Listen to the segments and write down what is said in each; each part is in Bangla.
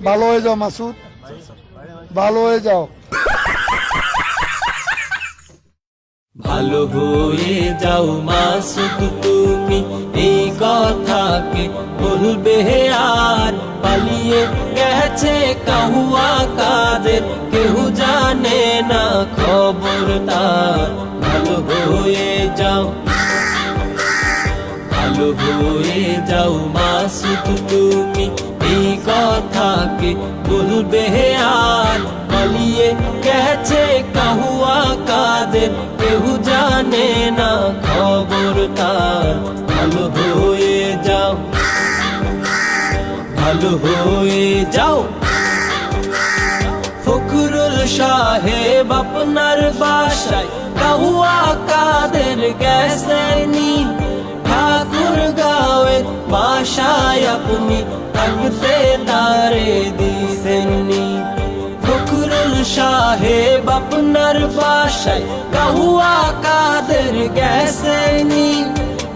ভালো হয়ে যাও মাসুদ, ভালো হয়ে যাও। ভালো হয়ে যাও মাসুদ তুমি, এই কথাকে বলবে আর। পালিয়ে গেছে কাহুয়া কাদের, কেউ জানে না খবর তার। ভালো হয়ে যাও, ভালো হয়ে যাও মাসুদ তুমি, এই কথাকে বলবে আর। পালিয়ে গেছে কাহুয়া কাদের, কেউ জানে না খবর তার। ভালো হয়ে যাও, ভালো হয়ে যাও। ফখরুল সাহেব আপনার বাসায় কাহুয়া কাদের গেছেনি, ঠাকুর গাঁয়ের বাসায় আপনি থাকতে তারে দিছেননি। ফখরুল সাহেব আপনার বাসায় কাহুয়া কাদের গেছেনি,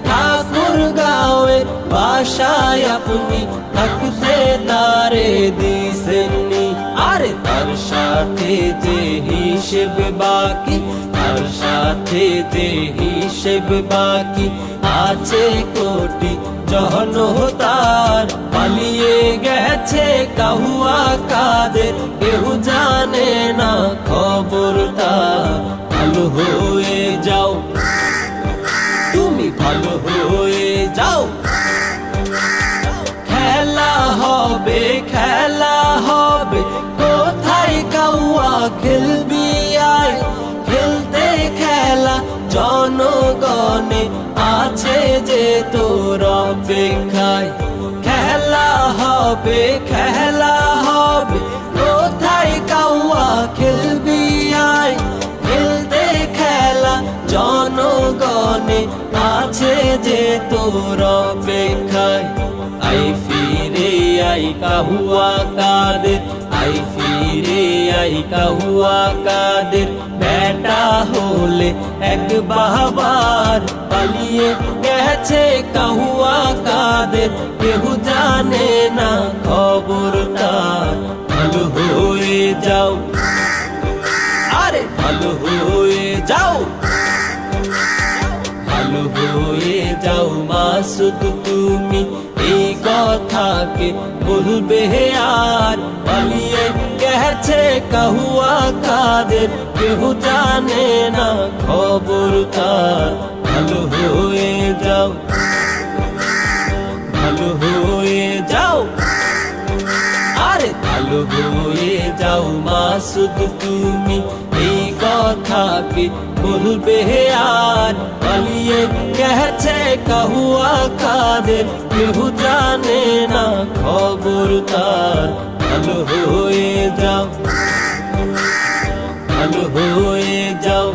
ঠাকুর গাঁয়ের বাসায় আপনি থাকতে তারে দিছেননি। আরে তার সাথে যে হিসেব বাকি, তার সাথে যে হিসেব বাকি আছে কোটি জনতার। পালিয়ে গেছে কাহুয়া কাদের, কেউ জানে না খবর তার। ভালো হয়ে যাও তুমি, ভালো হয়ে যাও। খেলা হবে, খেলা হবে, কোথায় কাহুয়া খেলবি আয়। খেলতে খেলা জনগণে আছে যে তোর অপেক্ষায়। খেলা হবে, খেলা হবে, কোথায় কাহুয়া খেলবি আয়। খেলতে খেলা জনগণে আছে যে তোর অপেক্ষায়। আই ফিরে আই কাহুয়া কাদের, আই ফিরে আই কাহুয়া কাদের। বেটা হলে এক বাবার, পালিয়ে গেছে কাহুয়া কাদের, কেউ জানে না খবর তার। ভালো হয়ে যাও, আরে ভালো হয়ে যাও, ভালো হয়ে যাও মাসুদ তুমি, এই কথাকে বলবে আর। পালিয়ে গেছে কাহুয়া কাদের, কেউ জানে না খবর তার। ভালো হয়ে যাও, ভালো হয়ে যাও, আরে ভালো হয়ে যাও মাসুদ তুমি, এই কথাকে বলবে আর। পালিয়ে গেছে কাহুয়া কাদের, কেউ জানে না খবর তার। ভালো হয়ে যাও, ভালো হয়ে যাও।